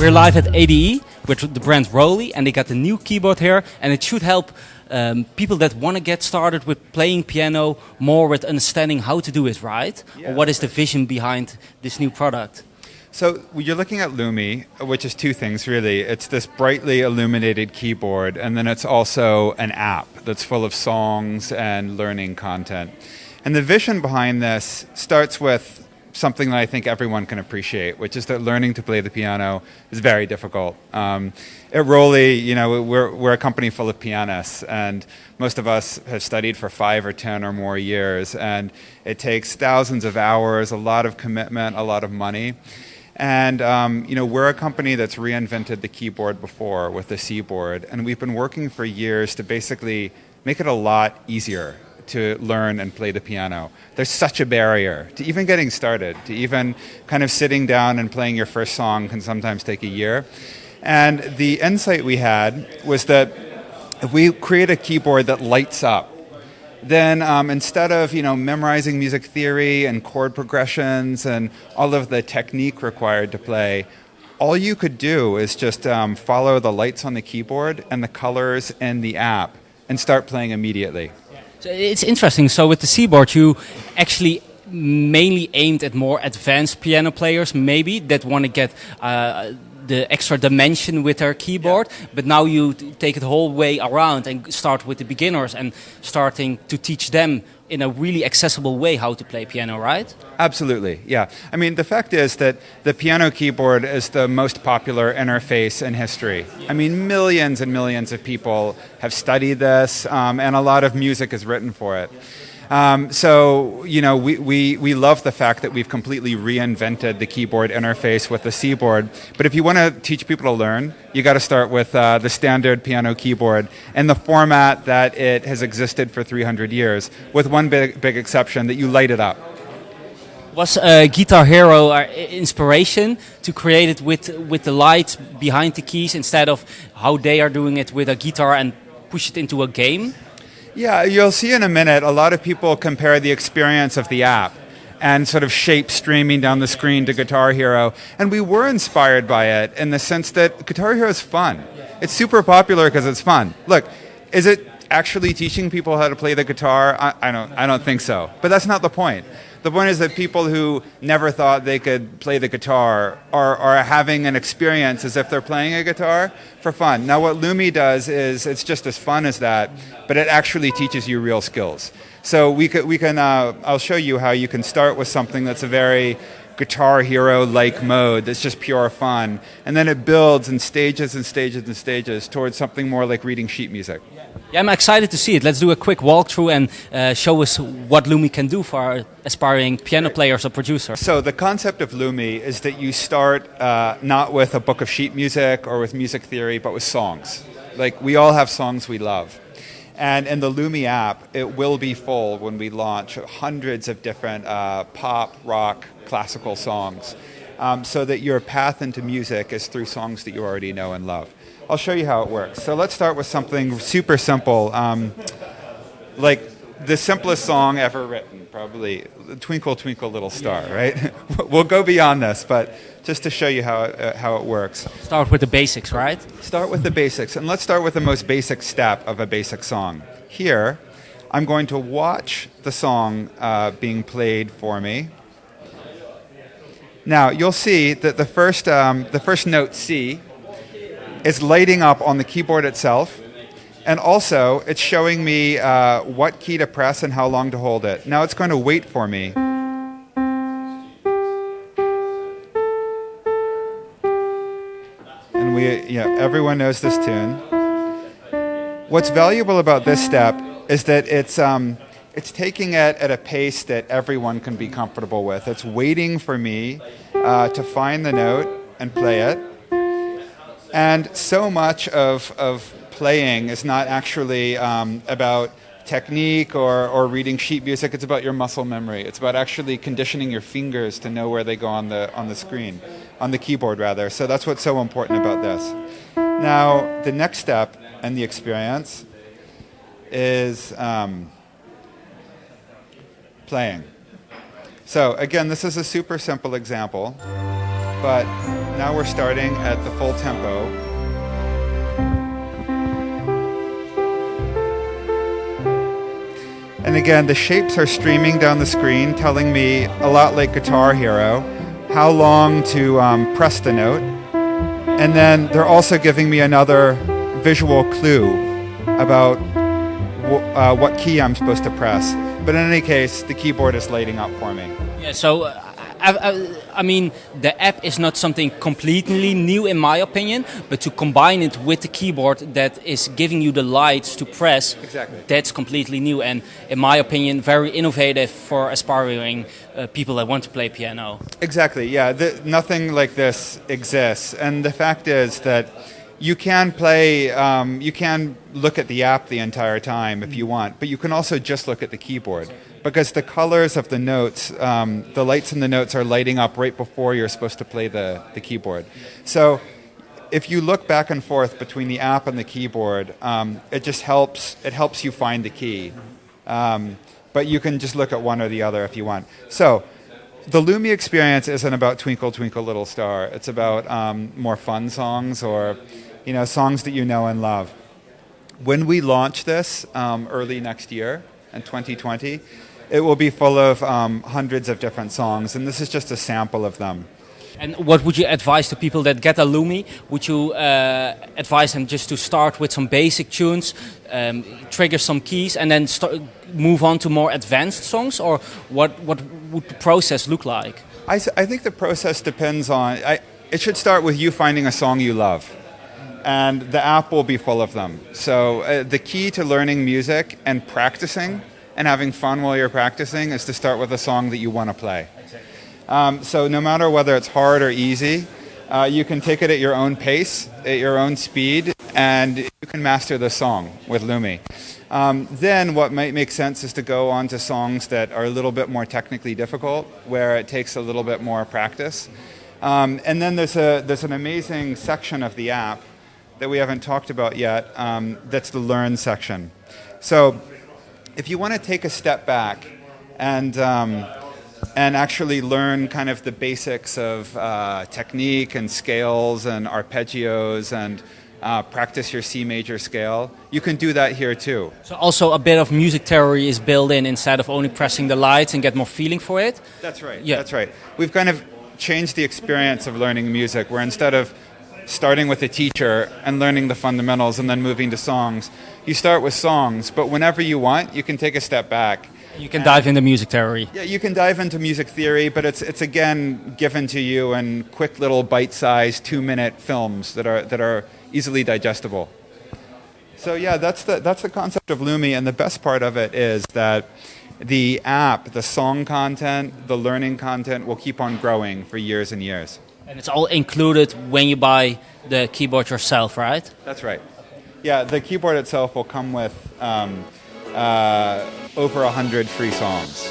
We're live at ADE with the brand ROLI, and they got a new keyboard here, and it should help people that want to get started with playing piano more with understanding how to do it right. Yeah. Or what is the vision behind this new product? So you're looking at Lumi, which is two things really. It's this brightly illuminated keyboard, and then it's also an app that's full of songs and learning content. And the vision behind this starts with something that I think everyone can appreciate, which is that learning to play the piano is very difficult. At ROLI, we're a company full of pianists, and most of us have studied for 5 or 10 or more years, and it takes thousands of hours, a lot of commitment, a lot of money. And we're a company that's reinvented the keyboard before with the C-board, and we've been working for years to basically make it a lot easier to learn and play the piano. There's such a barrier to even getting started, to even kind of sitting down and playing your first song can sometimes take a year. And the insight we had was that if we create a keyboard that lights up, then instead of memorizing music theory and chord progressions and all of the technique required to play, all you could do is just follow the lights on the keyboard and the colors in the app and start playing immediately. So it's interesting. So with the C-board, you actually mainly aimed at more advanced piano players, maybe, that want to get the extra dimension with their keyboard. Yeah. But now you take it the whole way around and start with the beginners and starting to teach them in a really accessible way how to play piano, right? Absolutely, yeah. I mean, the fact is that the piano keyboard is the most popular interface in history. I mean, millions and millions of people have studied this, and a lot of music is written for it. We love the fact that we've completely reinvented the keyboard interface with the C-board. But if you want to teach people to learn, you got to start with the standard piano keyboard in the format that it has existed for 300 years, with one big exception, that you light it up. Was Guitar Hero our inspiration to create it with the lights behind the keys instead of how they are doing it with a guitar and push it into a game? Yeah, you'll see in a minute, a lot of people compare the experience of the app and sort of shape streaming down the screen to Guitar Hero. And we were inspired by it in the sense that Guitar Hero is fun. It's super popular because it's fun. Look, is it actually teaching people how to play the guitar? I don't think so. But that's not the point. The point is that people who never thought they could play the guitar are having an experience as if they're playing a guitar for fun. Now what Lumi does is it's just as fun as that, but it actually teaches you real skills. So I'll show you how you can start with something that's a very Guitar Hero-like mode that's just pure fun, and then it builds in stages and stages and stages towards something more like reading sheet music. Yeah, I'm excited to see it. Let's do a quick walkthrough and show us what Lumi can do for our aspiring piano players or producers. So the concept of Lumi is that you start not with a book of sheet music or with music theory, but with songs. Like, we all have songs we love. And in the Lumi app, it will be full when we launch hundreds of different pop, rock, classical songs, so that your path into music is through songs that you already know and love. I'll show you how it works. So let's start with something super simple, like the simplest song ever written, probably Twinkle, Twinkle, Little Star, right? We'll go beyond this, but just to show you how it works. Start with the basics, right? Start with the basics, and let's start with the most basic step of a basic song. Here, I'm going to watch the song being played for me. Now, you'll see that the first note, C, is lighting up on the keyboard itself, and also it's showing me what key to press and how long to hold it. Now it's going to wait for me. And everyone knows this tune. What's valuable about this step is that it's taking it at a pace that everyone can be comfortable with. It's waiting for me to find the note and play it. And so much of playing is not actually about technique or reading sheet music. It's about your muscle memory. It's about actually conditioning your fingers to know where they go on the screen, on the keyboard rather. So that's what's so important about this. Now, the next step in the experience is playing. So again, this is a super simple example, but now we're starting at the full tempo. And again, the shapes are streaming down the screen, telling me, a lot like Guitar Hero, how long to press the note. And then they're also giving me another visual clue about what key I'm supposed to press. But in any case, the keyboard is lighting up for me. Yeah, so I mean, the app is not something completely new in my opinion, but to combine it with the keyboard that is giving you the lights to press, Exactly. That's completely new and, in my opinion, very innovative for aspiring people that want to play piano. Exactly, yeah. Nothing like this exists. And the fact is that you can play, you can look at the app the entire time if you want, but you can also just look at the keyboard because the colors of the notes, the lights in the notes are lighting up right before you're supposed to play the keyboard. So if you look back and forth between the app and the keyboard, it just helps, it helps you find the key. But you can just look at one or the other if you want. So the Lumi experience isn't about Twinkle, Twinkle, Little Star. It's about more fun songs or songs that you know and love. When we launch this early next year, in 2020, it will be full of hundreds of different songs, and this is just a sample of them. And what would you advise to people that get a Lumi? Would you advise them just to start with some basic tunes, trigger some keys, and then move on to more advanced songs? Or what would the process look like? I think the process depends on... it should start with you finding a song you love. And the app will be full of them. So the key to learning music and practicing and having fun while you're practicing is to start with a song that you want to play. So no matter whether it's hard or easy, you can take it at your own pace, at your own speed, and you can master the song with Lumi. Then what might make sense is to go on to songs that are a little bit more technically difficult, where it takes a little bit more practice. And then there's an amazing section of the app that we haven't talked about yet, that's the Learn section. So if you want to take a step back and actually learn kind of the basics of technique and scales and arpeggios and practice your C major scale, you can do that here too. So also a bit of music theory is built in instead of only pressing the lights and get more feeling for it? That's right, yeah. That's right. We've kind of changed the experience of learning music, where instead of starting with a teacher and learning the fundamentals and then moving to songs, you start with songs, but whenever you want, you can take a step back. You can dive into music theory. Yeah, you can dive into music theory, but it's again given to you in quick little bite-sized 2-minute films that are easily digestible. So yeah, that's the concept of Lumi, and the best part of it is that the app, the song content, the learning content will keep on growing for years and years. And it's all included when you buy the keyboard yourself, right? That's right. Yeah, the keyboard itself will come with over 100 free songs.